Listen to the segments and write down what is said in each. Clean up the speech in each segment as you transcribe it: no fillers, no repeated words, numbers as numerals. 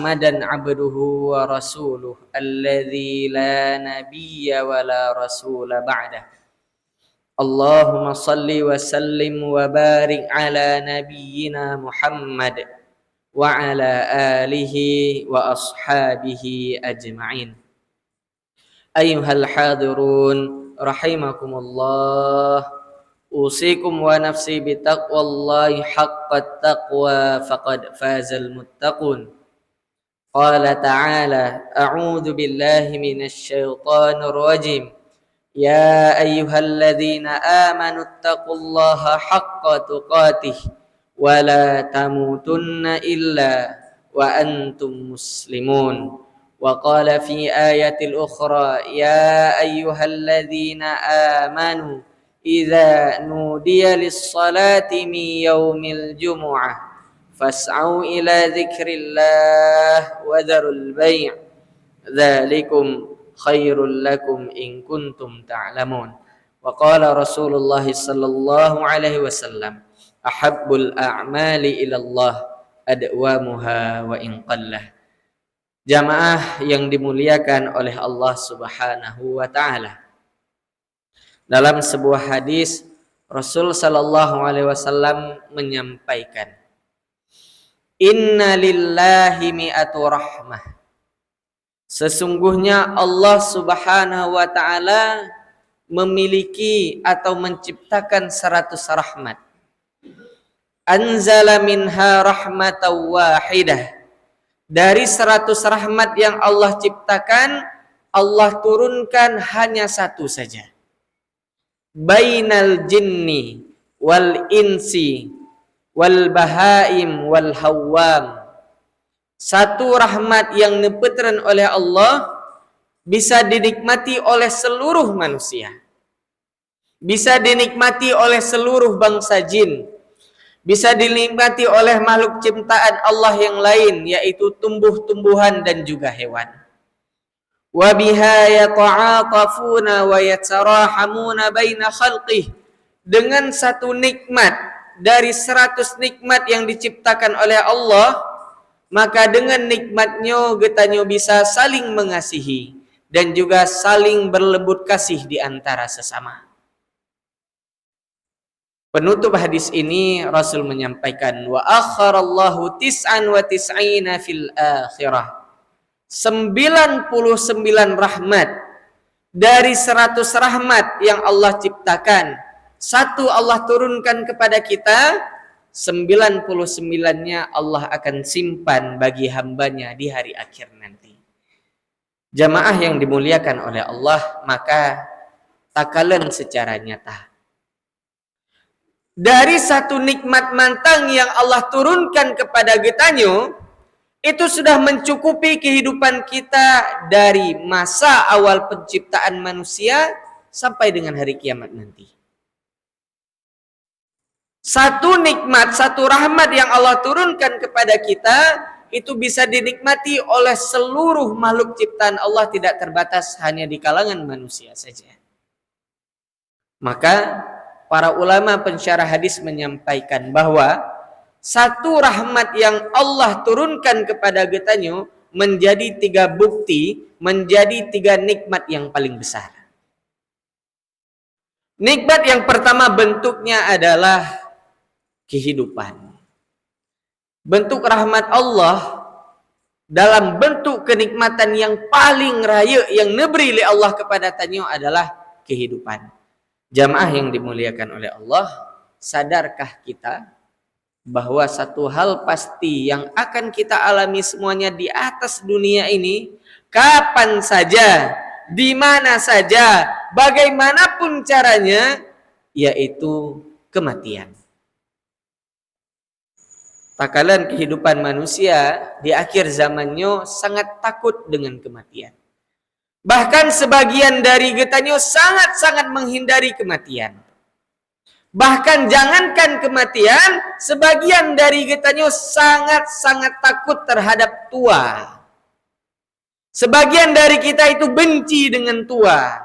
محمدا عبده ورسوله الذي لا نبي ولا رسول بعده اللهم صل وسلم وبارك على نبينا محمد وعلى آله وأصحابه أجمعين. أيها الحاضرون رحمكم الله، أوصيكم ونفسي بتقوى الله حق التقوى فقد فاز المتقون. قال تعالى: أعوذ بالله من الشيطان الرجيم يا أيها الذين آمنوا اتقوا الله حق تقاته ولا تموتن إلا وأنتم مسلمون. وقال في آية الأخرى يا أيها الذين آمنوا إذا نودي للصلاة من يوم الجمعة فاسعوا إلى ذكر الله وذروا البيع ذلكم خير لكم إن كنتم تعلمون. وقال رسول الله صلى الله عليه وسلم أحب الأعمال إلى الله أدوامها وإن قلّه. Jamaah yang dimuliakan oleh Allah Subhanahu wa taala. Dalam sebuah hadis Rasul sallallahu alaihi wasallam menyampaikan, Inna lillahi mi'atu rahmah. Sesungguhnya Allah Subhanahu wa taala memiliki atau menciptakan 100 rahmat. Anzala minha rahmatan wahidah. Dari 100 rahmat yang Allah ciptakan, Allah turunkan hanya satu saja. Bainal jinni wal insi wal bahaim wal hawam. Satu rahmat yang dipetran oleh Allah bisa dinikmati oleh seluruh manusia. Bisa dinikmati oleh seluruh bangsa jin. Bisa dinikmati oleh makhluk ciptaan Allah yang lain, yaitu tumbuh-tumbuhan dan juga hewan. Wa biha yata'atafuna wa yatarahamuna baina khalqih. Dengan satu nikmat dari 100 nikmat yang diciptakan oleh Allah, maka dengan nikmatnya getanyo bisa saling mengasihi dan juga saling berlembut kasih di antara sesama. Penutup hadis ini Rasul menyampaikan wa akharallahu tis'an wa tis'ina fil akhirah. 99 rahmat dari 100 rahmat yang Allah ciptakan, satu Allah turunkan kepada kita, 99-nya Allah akan simpan bagi hambanya di hari akhir nanti. Jamaah yang dimuliakan oleh Allah, maka takalan secara nyata. Dari satu nikmat mantang yang Allah turunkan kepada getanyo, itu sudah mencukupi kehidupan kita dari masa awal penciptaan manusia sampai dengan hari kiamat nanti. Satu nikmat, satu rahmat yang Allah turunkan kepada kita, itu bisa dinikmati oleh seluruh makhluk ciptaan Allah, tidak terbatas hanya di kalangan manusia saja. Maka para ulama pensyarah hadis menyampaikan bahwa satu rahmat yang Allah turunkan kepada getanyo menjadi 3 bukti, menjadi 3 nikmat yang paling besar. Nikmat yang pertama bentuknya adalah kehidupan. Bentuk rahmat Allah dalam bentuk kenikmatan yang paling raya yang diberi oleh Allah kepada tanyo adalah kehidupan. Jamaah yang dimuliakan oleh Allah, sadarkah kita bahwa satu hal pasti yang akan kita alami semuanya di atas dunia ini, kapan saja, di mana saja, bagaimanapun caranya, yaitu kematian. Takalan kehidupan manusia di akhir zamannya sangat takut dengan kematian. Bahkan sebagian dari getanyo sangat-sangat menghindari kematian. Bahkan jangankan kematian, sebagian dari getanyo sangat-sangat takut terhadap tua. Sebagian dari kita itu benci dengan tua.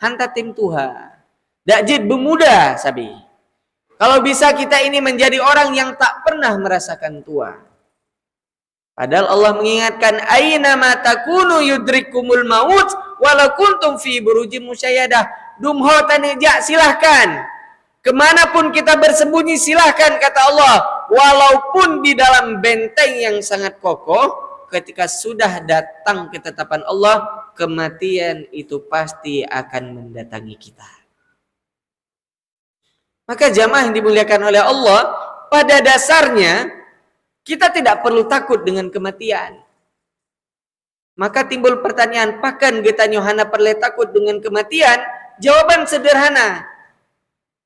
Hanta tim tua. Dakjid bemuda sabi. Kalau bisa kita ini menjadi orang yang tak pernah merasakan tua. Padahal Allah mengingatkan aina ma takunu yudrikumul maut walau kuntum fi burujim musayyadah. Dumho tanija, silahkan. Kemanapun kita bersembunyi silahkan, kata Allah. Walaupun di dalam benteng yang sangat kokoh, ketika sudah datang ketetapan Allah, kematian itu pasti akan mendatangi kita. Maka jamaah yang dimuliakan oleh Allah, pada dasarnya kita tidak perlu takut dengan kematian. Maka timbul pertanyaan, pakan kita nyohana perlu takut dengan kematian? Jawaban sederhana.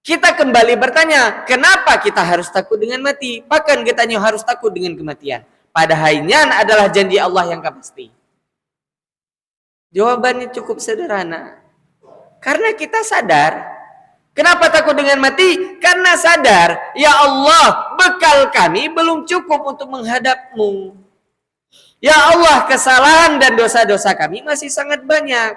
Kita kembali bertanya, kenapa kita harus takut dengan mati? Pakan kita harus takut dengan kematian? Padahal adalah janji Allah yang pasti. Jawabannya cukup sederhana. Karena kita sadar. Kenapa takut dengan mati? Karena sadar, ya Allah, bekal kami belum cukup untuk menghadap-Mu. Ya Allah, kesalahan dan dosa-dosa kami masih sangat banyak.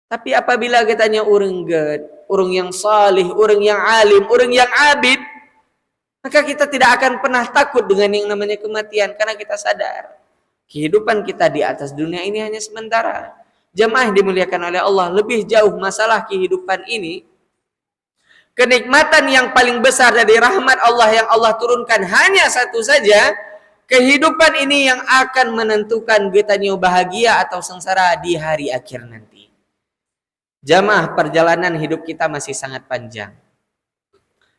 Tapi apabila katanya orang yang salih, orang yang alim, orang yang abid, maka kita tidak akan pernah takut dengan yang namanya kematian. Karena kita sadar, kehidupan kita di atas dunia ini hanya sementara. Jamaah dimuliakan oleh Allah, lebih jauh masalah kehidupan ini, kenikmatan yang paling besar dari rahmat Allah yang Allah turunkan hanya satu saja. Kehidupan ini yang akan menentukan kita bahagia atau sengsara di hari akhir nanti. Jamaah, perjalanan hidup kita masih sangat panjang.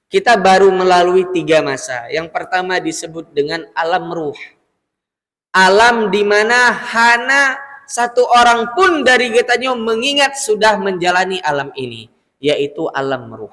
Kita baru melalui 3 masa. Yang pertama disebut dengan alam ruh. Alam di mana hana satu orang pun dari kita mengingat sudah menjalani alam ini, yaitu alam ruh.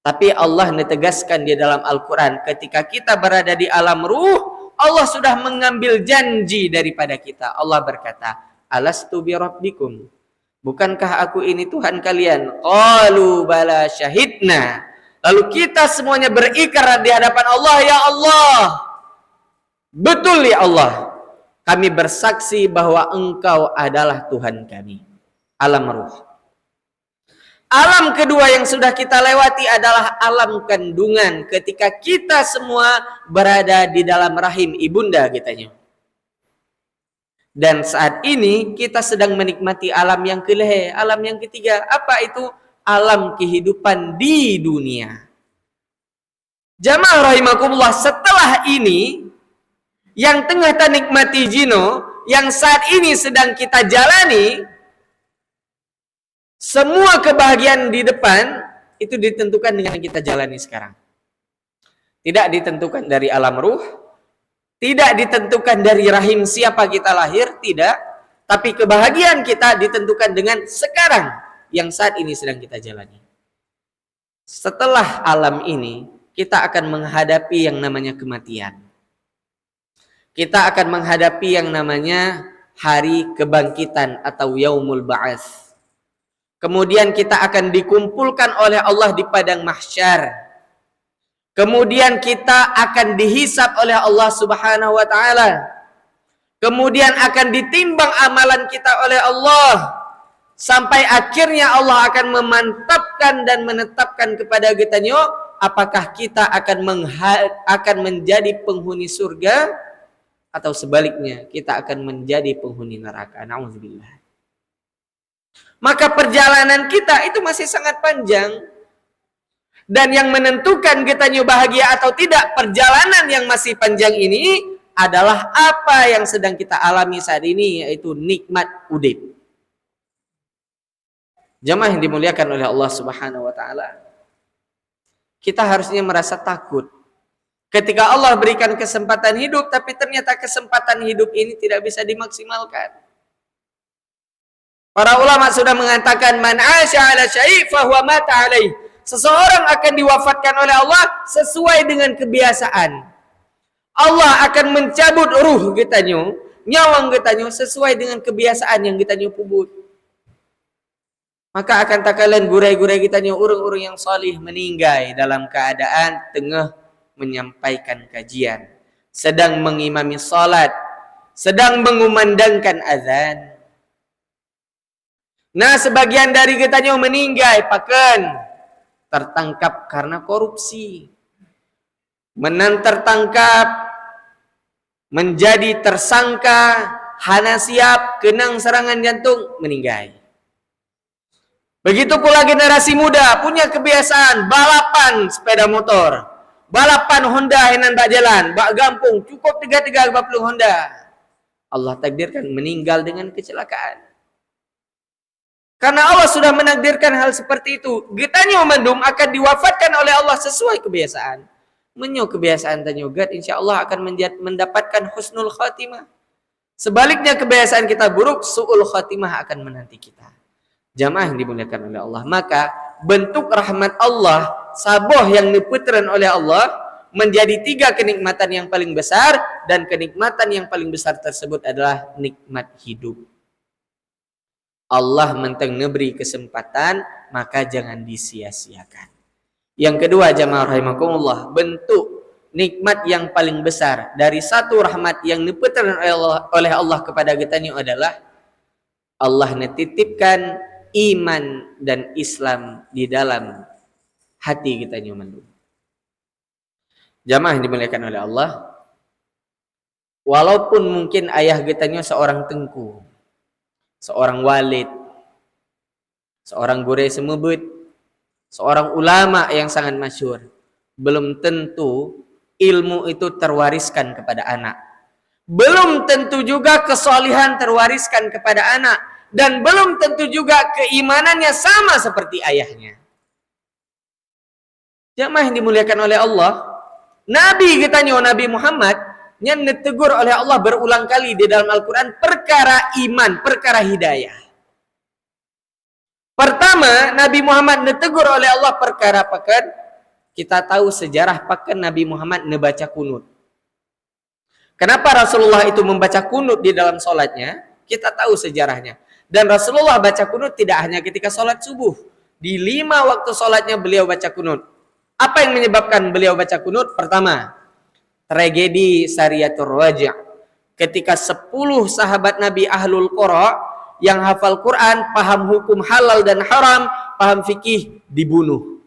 Tapi Allah menegaskan di dalam Al-Quran, ketika kita berada di alam ruh, Allah sudah mengambil janji daripada kita. Allah berkata, alastu bi rabbikum, bukankah aku ini Tuhan kalian? Qalu bala syahidna. Lalu kita semuanya berikrar di hadapan Allah, ya Allah, betul ya Allah, kami bersaksi bahwa Engkau adalah Tuhan kami. Alam ruh. Alam kedua yang sudah kita lewati adalah alam kandungan, ketika kita semua berada di dalam rahim ibunda kitanya. Dan saat ini kita sedang menikmati alam yang kelehe, alam yang ketiga. Apa itu? Alam kehidupan di dunia. Jamaah rahimakumullah, setelah ini yang tengah kita nikmati jino, yang saat ini sedang kita jalani, semua kebahagiaan di depan itu ditentukan dengan yang kita jalani sekarang. Tidak ditentukan dari alam ruh, tidak ditentukan dari rahim siapa kita lahir, tidak. Tapi kebahagiaan kita ditentukan dengan sekarang, yang saat ini sedang kita jalani. Setelah alam ini, kita akan menghadapi yang namanya kematian. Kita akan menghadapi yang namanya hari kebangkitan atau yaumul ba'ats. Kemudian kita akan dikumpulkan oleh Allah di padang mahsyar. Kemudian kita akan dihisab oleh Allah Subhanahu wa taala. Kemudian akan ditimbang amalan kita oleh Allah. Sampai akhirnya Allah akan memantapkan dan menetapkan kepada kita, apakah kita akan menjadi penghuni surga atau sebaliknya kita akan menjadi penghuni neraka. Nauzubillah. Maka perjalanan kita itu masih sangat panjang. Dan yang menentukan kita bahagia atau tidak perjalanan yang masih panjang ini adalah apa yang sedang kita alami saat ini, yaitu nikmat udip. Jamaah yang dimuliakan oleh Allah Subhanahu wa taala, kita harusnya merasa takut ketika Allah berikan kesempatan hidup, tapi ternyata kesempatan hidup ini tidak bisa dimaksimalkan. Para ulama sudah mengatakan, man 'asha 'ala syai' fa huwa mata 'alaihi. Seseorang akan diwafatkan oleh Allah sesuai dengan kebiasaan. Allah akan mencabut ruh kita, nyawang kita sesuai dengan kebiasaan yang kita pubut. Maka akan takalan gurai-gurai kita orang-orang yang salih meninggal dalam keadaan tengah menyampaikan kajian, sedang mengimami salat, sedang mengumandangkan azan. Nah, sebagian dari kita meninggal paken tertangkap karena korupsi, tertangkap menjadi tersangka, hana siap, kenang serangan jantung, meninggal. Begitu pula generasi muda punya kebiasaan balapan sepeda motor, balapan Honda yang tak jalan, bak gampung, cukup 33 Honda. Allah takdirkan meninggal dengan kecelakaan. Karena Allah sudah menakdirkan hal seperti itu. Getanyo mandum akan diwafatkan oleh Allah sesuai kebiasaan. Menyo kebiasaan tanyo gat, insya Allah akan mendapatkan husnul khatimah. Sebaliknya kebiasaan kita buruk, su'ul khatimah akan menanti kita. Jamaah yang dimuliakan oleh Allah. Maka bentuk rahmat Allah, saboh yang diputran oleh Allah, menjadi 3 kenikmatan yang paling besar. Dan kenikmatan yang paling besar tersebut adalah nikmat hidup. Allah menteng neberi kesempatan, maka jangan disia-siakan. Yang kedua, jamaah rahimakumullah, bentuk nikmat yang paling besar dari satu rahmat yang diputran oleh Allah kepada kita ini adalah Allah netitipkan iman dan Islam di dalam hati kita nyaman. Jamaah yang dimuliakan oleh Allah, walaupun mungkin ayah kitanya seorang tengku, seorang walid, seorang guru semebut, seorang ulama yang sangat masyhur, belum tentu ilmu itu terwariskan kepada anak. Belum tentu juga kesolihan terwariskan kepada anak. Dan belum tentu juga keimanannya sama seperti ayahnya. Jamaah yang dimuliakan oleh Allah, Nabi kitanya, Nabi Muhammad, yang ditegur oleh Allah berulang kali di dalam Al-Quran perkara iman, perkara hidayah. Pertama, Nabi Muhammad ditegur oleh Allah perkara pakan. Kita tahu sejarah pakan Nabi Muhammad nebaca kunut. Kenapa Rasulullah itu membaca kunut di dalam sholatnya? Kita tahu sejarahnya. Dan Rasulullah baca kunut tidak hanya ketika sholat subuh. Di 5 waktu sholatnya beliau baca kunut. Apa yang menyebabkan beliau baca kunut? Pertama, tragedi Sariyatul Raji'. Ketika 10 sahabat Nabi Ahlul Qura yang hafal Quran, paham hukum halal dan haram, paham fikih, dibunuh.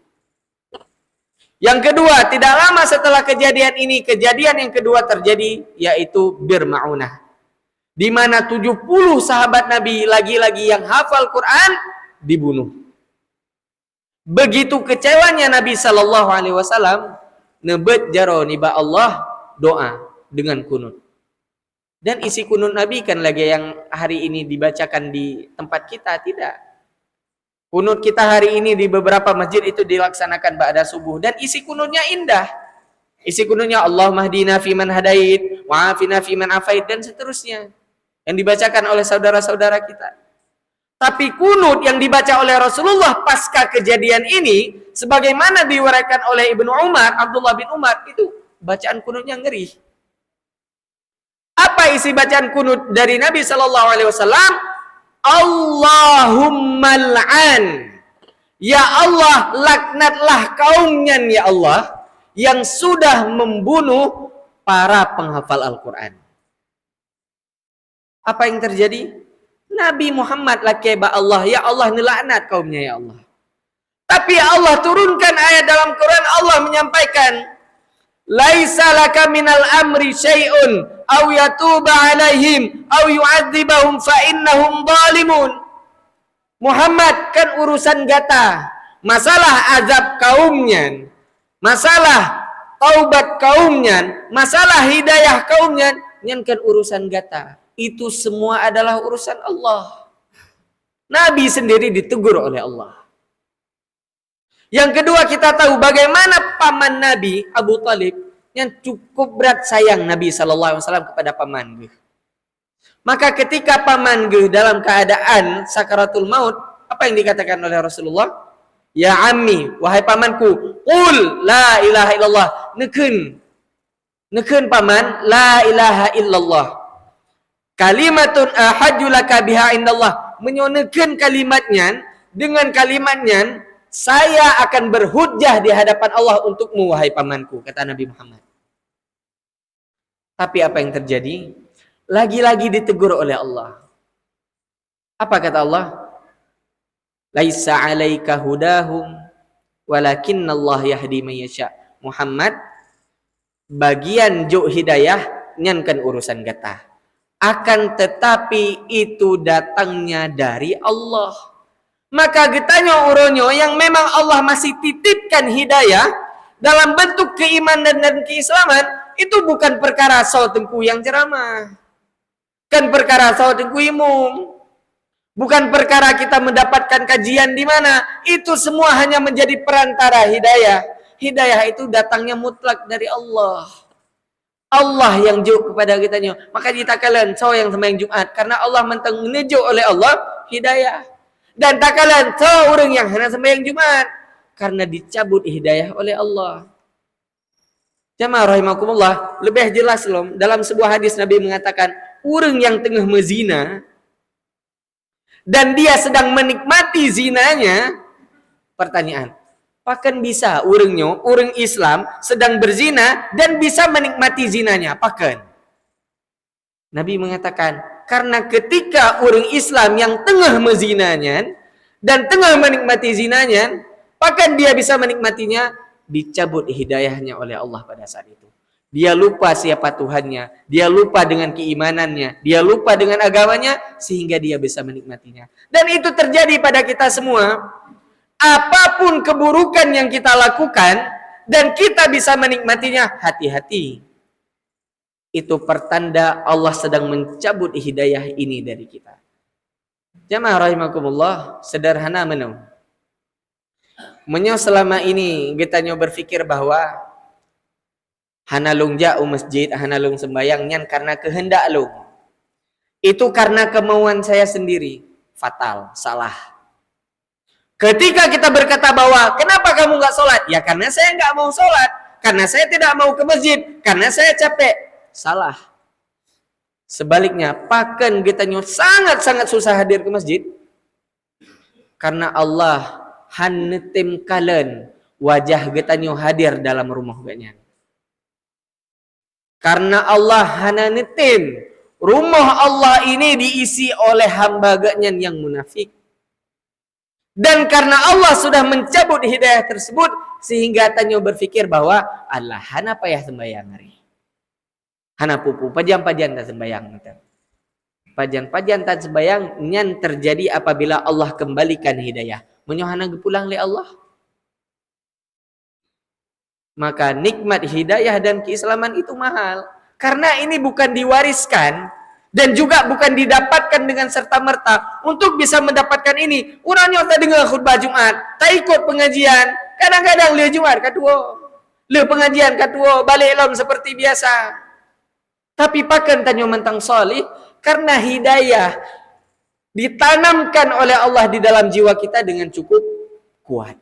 Yang kedua, tidak lama setelah kejadian ini, kejadian yang kedua terjadi, yaitu Bir Ma'unah. Di mana 70 sahabat Nabi lagi-lagi yang hafal Quran dibunuh. Begitu kecewanya Nabi sallallahu alaihi wasallam, nebet jaro niba Allah doa dengan kunut. Dan isi kunut Nabi kan lagi yang hari ini dibacakan di tempat kita, tidak. Kunut kita hari ini di beberapa masjid itu dilaksanakan ba'da subuh dan isi kunutnya indah. Isi kunutnya Allahumma hdina fiman hadait wa afina fiman afait dan seterusnya. Yang dibacakan oleh saudara-saudara kita. Tapi kunut yang dibaca oleh Rasulullah pasca kejadian ini, sebagaimana diuraikan oleh Ibnu Umar, Abdullah bin Umar, itu bacaan kunutnya ngeri. Apa isi bacaan kunut dari Nabi Sallallahu Alaihi Wasallam? Allahumma al'an, ya Allah, laknatlah kaumnya ya Allah yang sudah membunuh para penghafal Al-Quran. Apa yang terjadi? Nabi Muhammad lakaiba Allah, ya Allah nilaknat kaumnya ya Allah. Tapi Allah turunkan ayat dalam Quran, Allah menyampaikan, laisa laka minal amri syai'un aw yatuba alaihim aw yu'adzibahum fa innahum zalimun. Muhammad, kan urusan gata, masalah azab kaumnya, masalah taubat kaumnya, masalah hidayah kaumnya, yang kan urusan gata. Itu semua adalah urusan Allah. Nabi sendiri ditegur oleh Allah. Yang kedua, kita tahu bagaimana paman Nabi Abu Talib yang cukup berat sayang Nabi SAW kepada paman. Maka ketika paman dalam keadaan sakaratul maut, apa yang dikatakan oleh Rasulullah? Ya ammi, wahai pamanku, qul la ilaha illallah. Neken paman, la ilaha illallah. Kalimatun ahajju laka biha indallah. Menyonekan kalimatnya, dengan kalimatnya saya akan berhujjah di hadapan Allah untukmu wahai pamanku, kata Nabi Muhammad. Tapi apa yang terjadi? Lagi-lagi ditegur oleh Allah. Apa kata Allah? Laisa 'alaika hudahum walakinnallaha yahdi man yasha. Muhammad, bagian juk hidayah nyankan urusan getah. Akan tetapi itu datangnya dari Allah. Maka getahnya uronyo yang memang Allah masih titipkan hidayah dalam bentuk keimanan dan keislaman, itu bukan perkara sautengku yang ceramah, bukan perkara sautengku imum, bukan perkara kita mendapatkan kajian di mana. Itu semua hanya menjadi perantara hidayah. Hidayah itu datangnya mutlak dari Allah. Allah yang juk kepada kita nyo. Maka kita kalian so yang sembahyang Jumat karena Allah mentang menuju oleh Allah hidayah. Dan tak kalian so orang yang hanya sembahyang Jumat karena dicabut hidayah oleh Allah. Jamaah rahimakumullah, lebih jelas loh dalam sebuah hadis Nabi mengatakan, orang yang tengah mezina dan dia sedang menikmati zinanya, pertanyaan, pakan bisa orang Islam sedang berzina dan bisa menikmati zinanya? Pakan? Nabi mengatakan, karena ketika orang Islam yang tengah menzinanya dan tengah menikmati zinanya, pakan dia bisa menikmatinya, dicabut hidayahnya oleh Allah pada saat itu. Dia lupa siapa Tuhannya, dia lupa dengan keimanannya, dia lupa dengan agamanya, sehingga dia bisa menikmatinya. Dan itu terjadi pada kita semua. Apapun keburukan yang kita lakukan dan kita bisa menikmatinya, hati-hati. Itu pertanda Allah sedang mencabut hidayah ini dari kita. Jamaah rahimakumullah, sederhana menung. Menyo selama ini kita nyo berfikir bahwa hanalung jauh masjid, hanalung sembayang nyan karena kehendak lung. Itu karena kemauan saya sendiri. Fatal, salah. Ketika kita berkata bahwa kenapa kamu nggak sholat? Ya karena saya nggak mau sholat, karena saya tidak mau ke masjid, karena saya capek. Salah. Sebaliknya, pakan kita nyo sangat-sangat susah hadir ke masjid karena Allah hanetim kalen wajah kita nyo hadir dalam rumah gaknya. Karena Allah hanetim rumah Allah ini diisi oleh hamba gaknya yang munafik. Dan karena Allah sudah mencabut hidayah tersebut, sehingga tanyo berpikir bahwa Allah hana payah sembahyang hari. Hana pupu pajan-pajan tak sembahyang. Pajan-pajan tak sembahyang nyan terjadi apabila Allah kembalikan hidayah. Menyohana pulang le Allah. Maka nikmat hidayah dan keislaman itu mahal. Karena ini bukan diwariskan dan juga bukan didapatkan dengan serta-merta. Untuk bisa mendapatkan ini, urangnya tak dengar khutbah Jumat, tak ikut pengajian, kadang-kadang le Jumat kedua, le pengajian kedua, balik lom seperti biasa. Tapi pakan tanyo mentang solih karena hidayah ditanamkan oleh Allah di dalam jiwa kita dengan cukup kuat.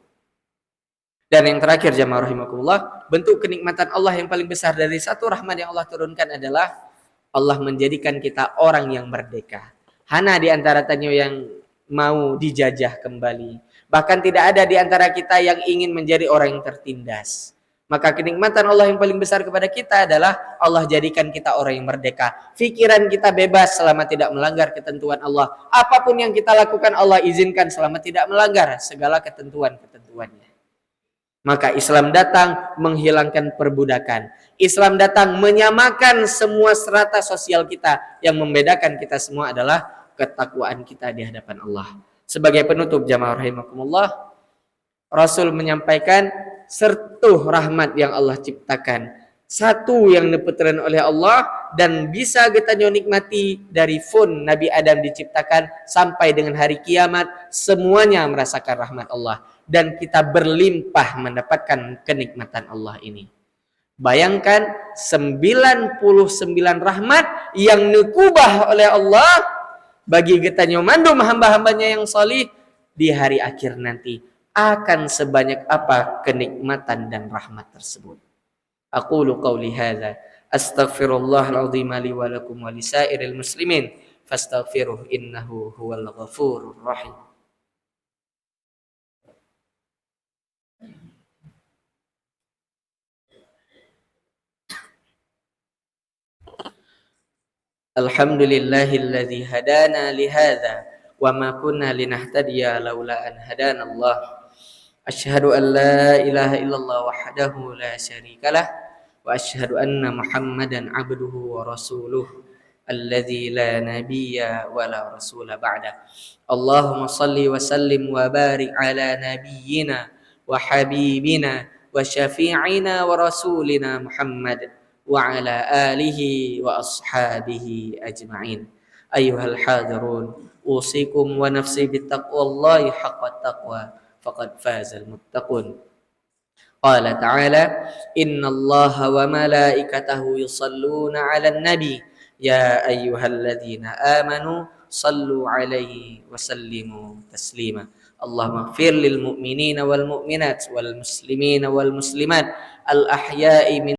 Dan yang terakhir jamaah rahimakumullah, bentuk kenikmatan Allah yang paling besar dari satu rahmat yang Allah turunkan adalah Allah menjadikan kita orang yang merdeka. Hana di antara tanyo yang mau dijajah kembali. Bahkan tidak ada di antara kita yang ingin menjadi orang yang tertindas. Maka kenikmatan Allah yang paling besar kepada kita adalah Allah jadikan kita orang yang merdeka. Pikiran kita bebas selama tidak melanggar ketentuan Allah. Apapun yang kita lakukan Allah izinkan selama tidak melanggar segala ketentuan-ketentuannya. Maka Islam datang menghilangkan perbudakan. Islam datang menyamakan semua strata sosial kita. Yang membedakan kita semua adalah ketakwaan kita di hadapan Allah. Sebagai penutup jamaah rahimakumullah, Rasul menyampaikan sertuh rahmat yang Allah ciptakan. Satu yang dipeteren oleh Allah dan bisa kita nikmati dari fun Nabi Adam diciptakan sampai dengan hari kiamat, semuanya merasakan rahmat Allah dan kita berlimpah mendapatkan kenikmatan Allah ini. Bayangkan 99 rahmat yang nekubah oleh Allah bagi kita mandum hamba-hambanya yang salih di hari akhir nanti. Akan sebanyak apa kenikmatan dan rahmat tersebut. Aqulu qawli hadza astaghfirullahal azim li wa lakum wa lisairil muslimin fastaghfiruh innahu huwal ghafurur rahim. Alhamdulillahilladzi hadana li hadza wa ma kunna linahtadiya laula an hadanallah. Asyhadu an la ilaha illallah wahdahu la syarikalah وأشهد أن محمدا عبده ورسوله الذي لا نبي ولا رسول بعده. اللهم صل وسلم وبارك على نبينا وحبيبنا وشفيعنا ورسولنا محمد وعلى آله وأصحابه أجمعين. أيها الحاضرون، أوصيكم ونفسي بتقوى الله حق التقوى فقد فاز المتقون. قال تعالى: إن الله وملائكته يصلون على النبي يا أيها الذين آمنوا صلوا عليه وسلموا تسليما. اللهم اغفر للمؤمنين والمؤمنات والمسلمين والمسلمات الأحياء من